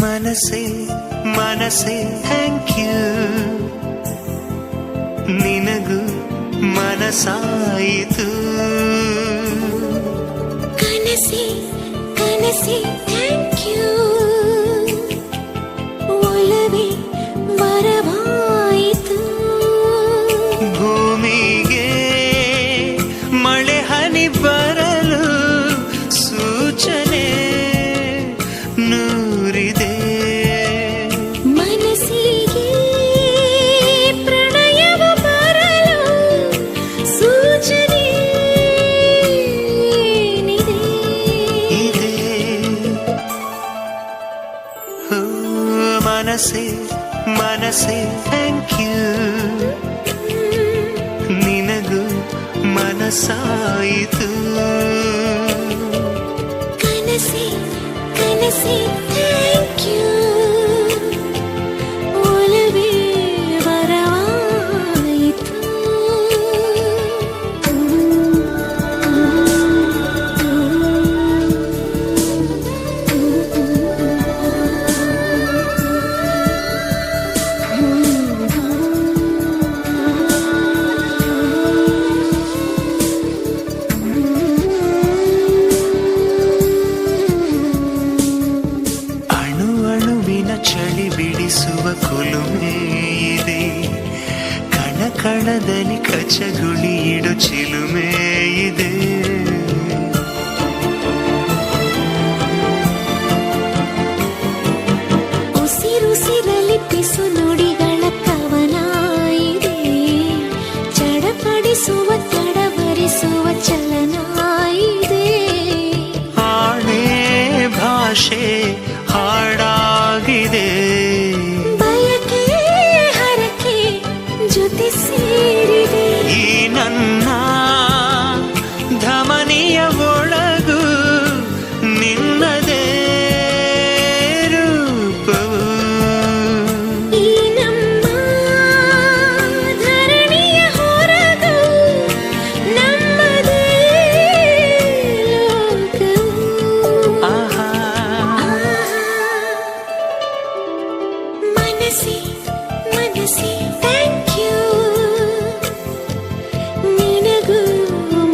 ಮನಸೆ ಮನಸೆ thank you, ನಿನಗೂ ಮನಸಾಯಿತು. ಕನಸೆ ಕನಸೆ thank you, ಒಲವೇ ವರವಾಯಿತು. ಭೂಮಿಗೆ ಮಳೆ ಹನಿ ಬರಲು ಸೂಚನೆ ನೂರಿದೆ. ಮನಸ್ಸಿಗೆ ಪ್ರಣಯವ ಬರಲು ಸೂಚನೆ ಇದೆ. ಮನಸೆ ಮನಸೆ ಥ್ಯಾಂಕ್ ಯು, ನಿನಗೂ ಮನಸಾಯಿತು. ಕನಸೆ ಕನಸೆ ಥ್ಯಾಂಕ್ ಯು, ಒಲವೇ ವರವಾಯಿತು. ಅಣು ಅಣುವಿನ ಚಳಿ ಬಿಡಿಸುವ ಕುಲುಮೆ ಇದೆ, ಕಣ ಕಣದಲ್ಲಿ ಕಚಗುಳಿ ಇಡು ಚಿಲುಮೆ ಇದೆ. ಉಸಿರುಸಿರಲಿ ಪಿಸು ನುಡಿಗಳ ಕವನ ಇದೆ, ಚಡಪಡಿಸುವ ತಡವರಿಸುವ ಚಲನ ಇದೆ. ಆಣೆ ಭಾಷೆ ಹಾಡಾಗಿದೆ, ಬಯಕೆ ಹರಕೆ ಜೊತೆ ಸೇರಿದೆ. ಈ ನನ್ನ ಧಮನಿಯ ಒಳಗು ನಿನ್ನದೇ ರೂಪವು. ಈ ನಮ್ಮ ಧರಣಿಯ ಹೊರಗು ನಮ್ಮದೇ ಲೋಕವು. ಆಹಾ ಮನಸ್ಸೇ ಮನಸ್ಸೇ ಥ್ಯಾಂಕ್ ಯು, ನಿನಗೂ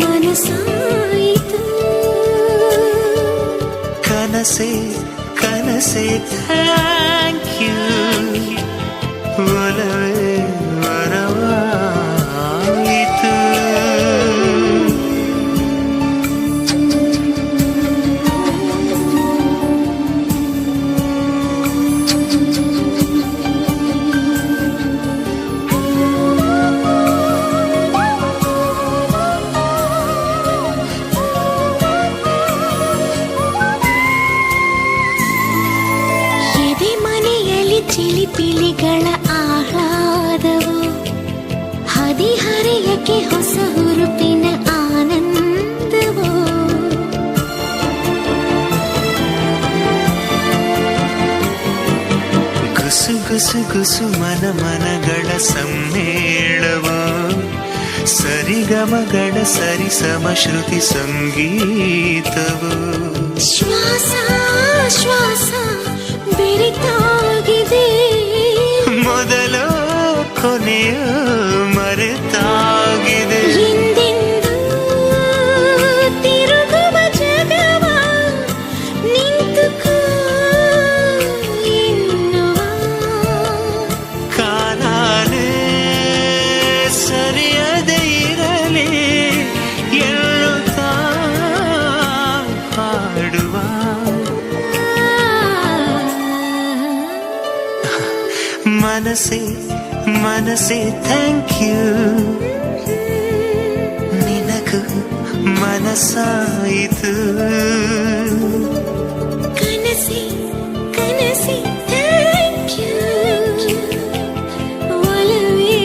ಮನಸಾಯಿತು. ಕನಸೆ ಕನಸೆ ಥ್ಯಾಂಕ್ ಯು, ಒಲವೇ ವರವಾಯಿತು. ಎದೆ ಮನೆಯಲ್ಲಿ ಚಿಲಿಪಿಲಿಗಳ ಆಹ್ಲಾದವು, ಹದಿಹರೆಯಕ್ಕೆ ಹೊಸ ಹುರುಪಿನ ಆನಂದವು. ಗುಸು ಗುಸು ಗುಸು ಮನ ಮನಗಳ ಸಮ್ಮೇಳವು, ಸರಿಗಮಗಳ ಸರಿಸಮ ಶ್ರುತಿ ಸಂಗೀತವು. ಶ್ವಾಸ ಶ್ವಾಸ ಬೆರೆತಾಗಿದೆ, ಮೊದಲು ಕೊನೆಯು ಮರೆತಾಗಿದೆ. ಎಂದೆಂದೂ ತಿರುಗುವ ಜಗವ ನಿಂತುಕೋ ಎನ್ನುವ. ಕಾಲಾನೇ ಸರಿಯದೇ ಇರಲಿ ಎನ್ನುತ್ತಾ ಹಾಡುವ. ಮನಸೆ ಮನಸೆ ಥ್ಯಾಂಕ್ ಯು, ನಿನಗೂ ಮನಸಾಯಿತು. ಕನಸೆ ಕನಸೆ ಥ್ಯಾಂಕ್ ಯು, ಒಲವೇ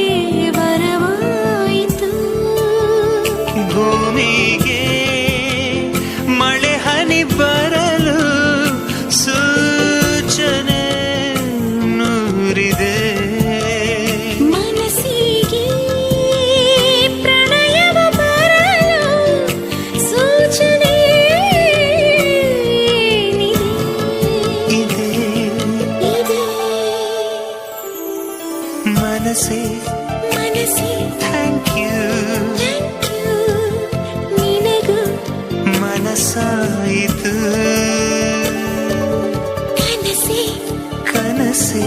ಹೋಯಿತು ಕನಸೆ ಕನಸೇ